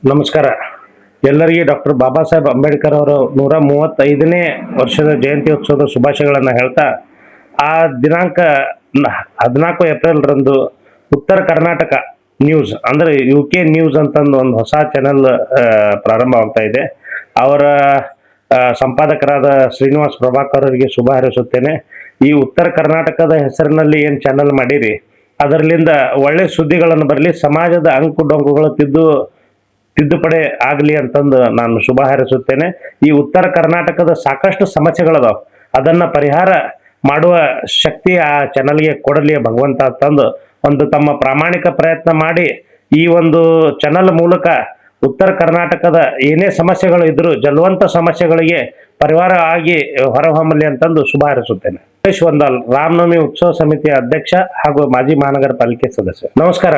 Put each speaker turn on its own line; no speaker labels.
ನಮಸ್ಕಾರ. ಎಲ್ಲರಿಗೆ ಡಾಕ್ಟರ್ ಬಾಬಾ ಸಾಹೇಬ್ ಅಂಬೇಡ್ಕರ್ ಅವರ 135ನೇ ವರ್ಷದ ಜಯಂತಿ ಉತ್ಸವದ ಶುಭಾಶಯಗಳನ್ನು ಹೇಳ್ತಾ, ಆ ದಿನಾಂಕ 14 ಏಪ್ರಿಲ್ ರಂದು ಉತ್ತರ ಕರ್ನಾಟಕ ನ್ಯೂಸ್ ಅಂದರೆ UK ನ್ಯೂಸ್ ಅಂತಂದು ಒಂದು ಹೊಸ ಚಾನೆಲ್ ಪ್ರಾರಂಭವಾಗ್ತಾ ಇದೆ. ಅವರ ಸಂಪಾದಕರಾದ ಶ್ರೀನಿವಾಸ್ ಪ್ರಭಾಕರ್ ಅವರಿಗೆ ಶುಭ ಹಾರೈಸುತ್ತೇನೆ. ಈ ಉತ್ತರ ಕರ್ನಾಟಕದ ಹೆಸರಿನಲ್ಲಿ ಏನು ಚಾನೆಲ್ ಮಾಡಿರಿ, ಅದರಲ್ಲಿಂದ ಒಳ್ಳೆ ಸುದ್ದಿಗಳನ್ನು ಬರಲಿ, ಸಮಾಜದ ಅಂಕು ಡೊಂಕುಗಳು ತಿದ್ದುಪಡಿ ಆಗಲಿ ಅಂತಂದು ನಾನು ಶುಭ ಹಾರೈಸುತ್ತೇನೆ. ಈ ಉತ್ತರ ಕರ್ನಾಟಕದ ಸಾಕಷ್ಟು ಸಮಸ್ಯೆಗಳದಾವ, ಅದನ್ನ ಪರಿಹಾರ ಮಾಡುವ ಶಕ್ತಿ ಆ ಚಾನಲ್ಗೆ ಕೊಡಲಿ ಭಗವಂತ ಅಂತಂದು ಒಂದು ತಮ್ಮ ಪ್ರಾಮಾಣಿಕ ಪ್ರಯತ್ನ ಮಾಡಿ ಈ ಒಂದು ಚಾನಲ್ ಮೂಲಕ ಉತ್ತರ ಕರ್ನಾಟಕದ ಏನೇ ಸಮಸ್ಯೆಗಳು ಇದ್ರೂ ಜಲವಂತ ಸಮಸ್ಯೆಗಳಿಗೆ ಪರಿಹಾರ ಆಗಿ ಹೊರಹೊಮ್ಮಲಿ ಅಂತಂದು ಶುಭ ಹಾರೈಸುತ್ತೇನೆ. ಸುರೇಶ್ ವಂದಾಲ್, ರಾಮನವಮಿ ಉತ್ಸವ ಸಮಿತಿಯ ಅಧ್ಯಕ್ಷ ಹಾಗೂ ಮಾಜಿ ಮಹಾನಗರ ಪಾಲಿಕೆ ಸದಸ್ಯ. ನಮಸ್ಕಾರ.